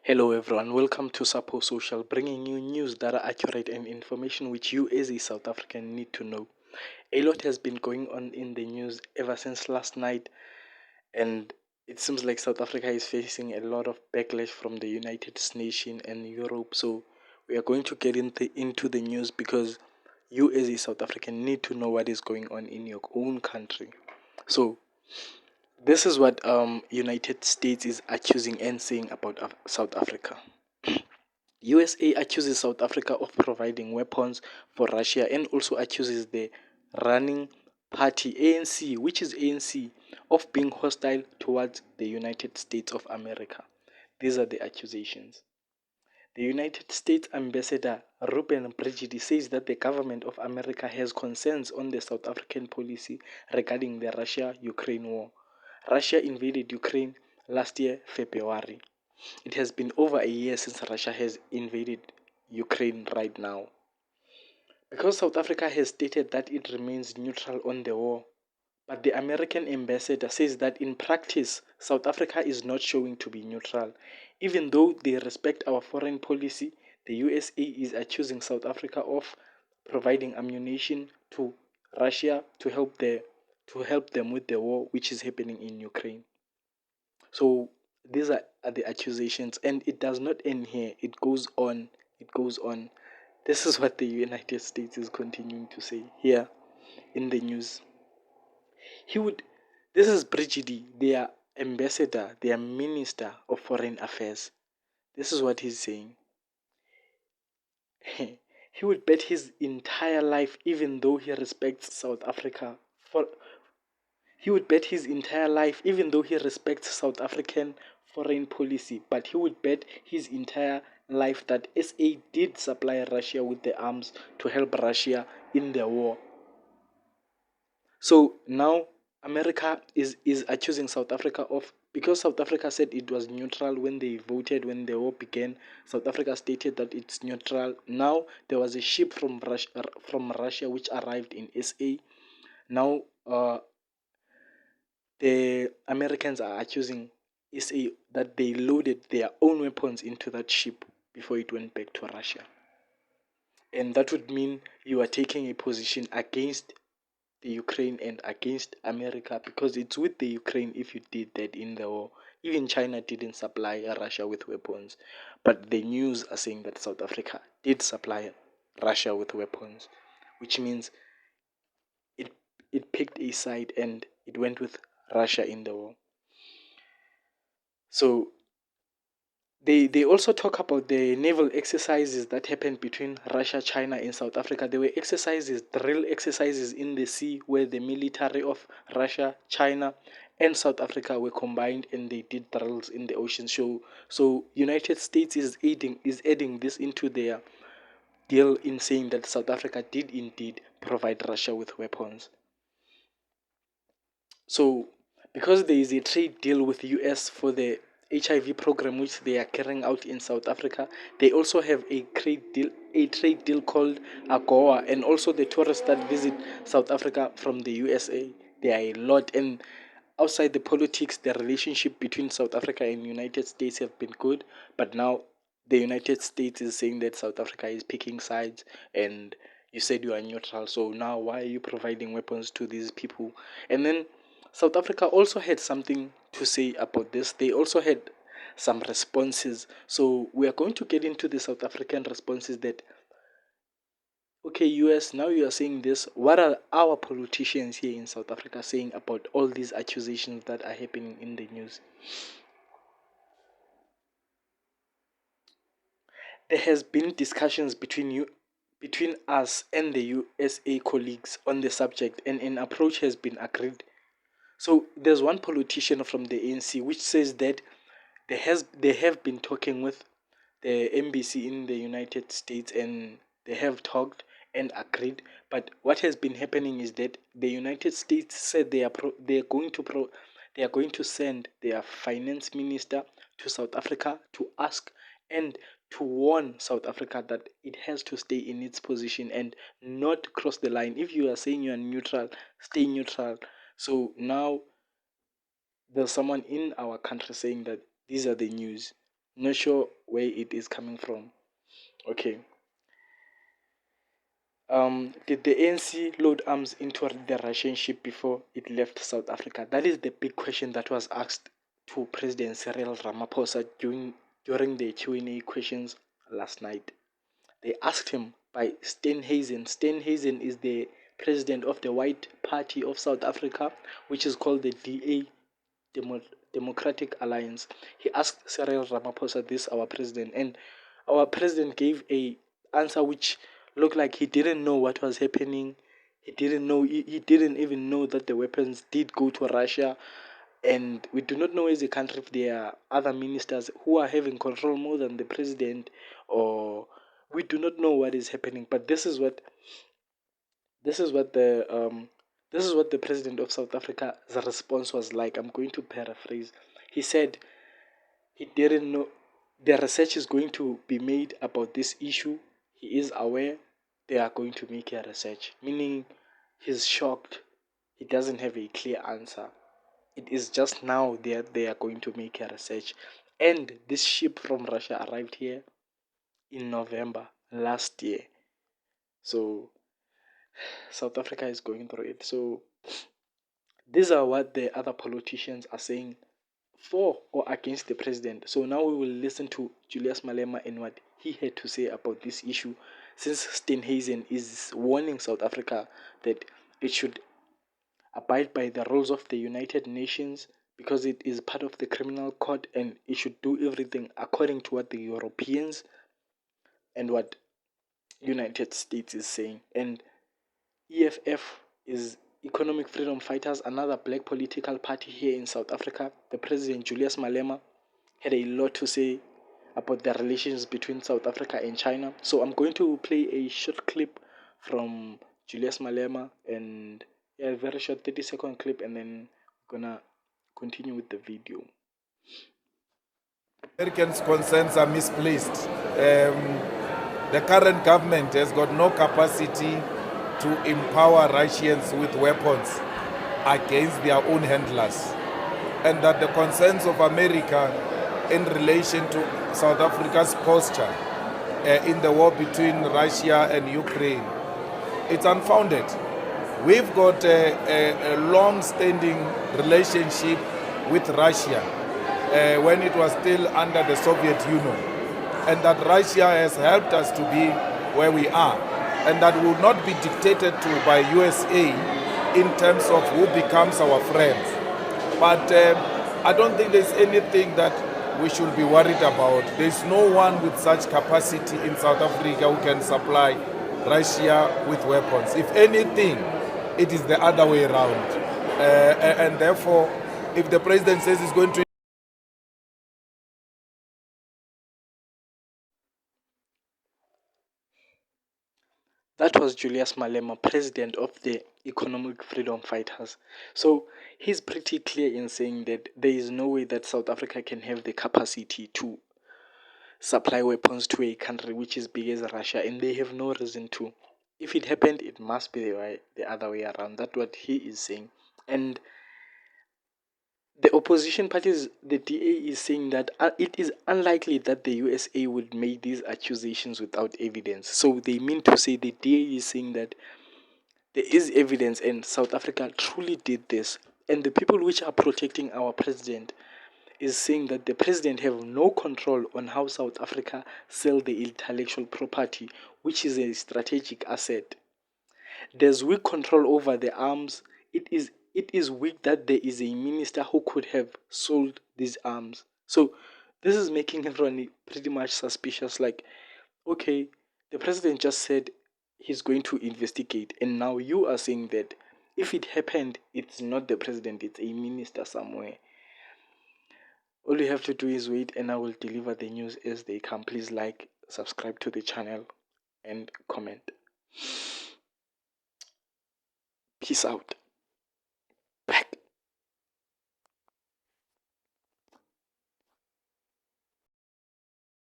Hello everyone, welcome to Sapho Social, bringing you news that are accurate and information which you as a South African need to know. A lot has been going on in the news ever since last night, and it seems like South Africa is facing a lot of backlash from the United Nations and Europe. So we are going to get into the news because you as a South African need to know what is going on in your own country. So this is what United States is accusing and saying about South Africa. USA accuses South Africa of providing weapons for Russia and also accuses the running party ANC, which is ANC, of being hostile towards the United States of America. These are the accusations. The United States Ambassador Ruben Brigidi says that the government of America has concerns on the South African policy regarding the Russia-Ukraine war. Russia invaded Ukraine last year, February. It has been over a year since Russia has invaded Ukraine right now. Because South Africa has stated that it remains neutral on the war, but the American ambassador says that in practice, South Africa is not showing to be neutral. Even though they respect our foreign policy, the USA is accusing South Africa of providing ammunition to Russia to help them with the war which is happening in Ukraine. So these are the accusations, and it does not end here. It goes on. It goes on. This is what the United States is continuing to say here in the news. He would. This is Brigidi, their ambassador, their minister of foreign affairs. This is what he's saying. He would bet his entire life, even though he respects South Africa, for he would bet his entire life, even though he respects South African foreign policy, but he would bet his entire life that SA did supply Russia with the arms to help Russia in the war. So now America is accusing South Africa of, because South Africa said it was neutral when they voted when the war began. South Africa stated that it's neutral. Now there was a ship from Russia which arrived in SA. Now the Americans are accusing SA that they loaded their own weapons into that ship before it went back to Russia. And that would mean you are taking a position against the Ukraine and against America, because it's with the Ukraine if you did that in the war. Even China didn't supply Russia with weapons. But the news are saying that South Africa did supply Russia with weapons, which means it it picked a side and it went with Russia in the war. So they also talk about the naval exercises that happened between Russia, China, and South Africa. There were exercises, drill exercises in the sea where the military of Russia, China, and South Africa were combined and they did drills in the ocean. So United States is adding this into their deal in saying that South Africa did indeed provide Russia with weapons. So, because there is a trade deal with the US for the HIV program which they are carrying out in South Africa, they also have a trade deal called AGOA, and also the tourists that visit South Africa from the USA. There are a lot, and outside the politics, the relationship between South Africa and United States have been good, but now the United States is saying that South Africa is picking sides, and you said you are neutral, so now why are you providing weapons to these people? And then South Africa also had something to say about this. They also had some responses. So we are going to get into the South African responses that, okay, US, now you are saying this. What are our politicians here in South Africa saying about all these accusations that are happening in the news? There has been discussions between us and the USA colleagues on the subject, and an approach has been agreed. So there's one politician from the ANC which says that they have been talking with the embassy in the United States, and they have talked and agreed. But what has been happening is that the United States said they are going to send their finance minister to South Africa to ask and to warn South Africa that it has to stay in its position and not cross the line. If you are saying you are neutral, stay neutral. So now there's someone in our country saying that these are the news. Not sure where it is coming from. Okay. Did the ANC load arms into the Russian ship before it left South Africa? That is the big question that was asked to President Cyril Ramaphosa during the Q&A questions last night. They asked him by Steenhuisen. Steenhuisen is the president of the White Party of South Africa, which is called the DA, Democratic Alliance. He asked Cyril Ramaphosa, this our president, and our president gave a answer which looked like he didn't know what was happening. He didn't know. He didn't even know that the weapons did go to Russia, and we do not know as a country if there are other ministers who are having control more than the president, or we do not know what is happening. But this is what the this is what the president of South Africa's response was like. I'm going to paraphrase. He said he didn't know the research is going to be made about this issue. He is aware they are going to make a research, meaning he's shocked. He doesn't have a clear answer. It is just now they are going to make a research. And this ship from Russia arrived here in November last year. So South Africa is going through it. So these are what the other politicians are saying for or against the president. So now we will listen to Julius Malema and what he had to say about this issue, since Steenhuisen is warning South Africa that it should abide by the rules of the United Nations because it is part of the criminal court, and it should do everything according to what the Europeans and what United States is saying. And EFF is Economic Freedom Fighters, another black political party here in South Africa. The president, Julius Malema, had a lot to say about the relations between South Africa and China. So I'm going to play a short clip from Julius Malema, and yeah, a very short 30-second clip, and then I'm gonna continue with the video. Americans' concerns are misplaced. The current government has got no capacity to empower Russians with weapons against their own handlers, and that the concerns of America in relation to South Africa's posture in the war between Russia and Ukraine, it's unfounded. We've got a long-standing relationship with Russia when it was still under the Soviet Union, and that Russia has helped us to be where we are, and that will not be dictated to by USA in terms of who becomes our friends. But I don't think there's anything that we should be worried about. There's no one with such capacity in South Africa who can supply Russia with weapons. If anything, it is the other way around. And therefore, if the president says he's going to... That was Julius Malema, president of the Economic Freedom Fighters. So he's pretty clear in saying that there is no way that South Africa can have the capacity to supply weapons to a country which is big as Russia, and they have no reason to. If it happened, it must be the other way around. That's what he is saying. And the opposition parties, the DA, is saying that it is unlikely that the USA would make these accusations without evidence. So they mean to say, the DA is saying that there is evidence and South Africa truly did this. And the people which are protecting our president is saying that the president have no control on how South Africa sell the intellectual property, which is a strategic asset. There's weak control over the arms. It is weak that there is a minister who could have sold these arms. So this is making everyone pretty much suspicious. Like, okay, the president just said he's going to investigate, and now you are saying that if it happened, it's not the president, it's a minister somewhere. All you have to do is wait, and I will deliver the news as they come. Please like, subscribe to the channel, and comment. Peace out. Back.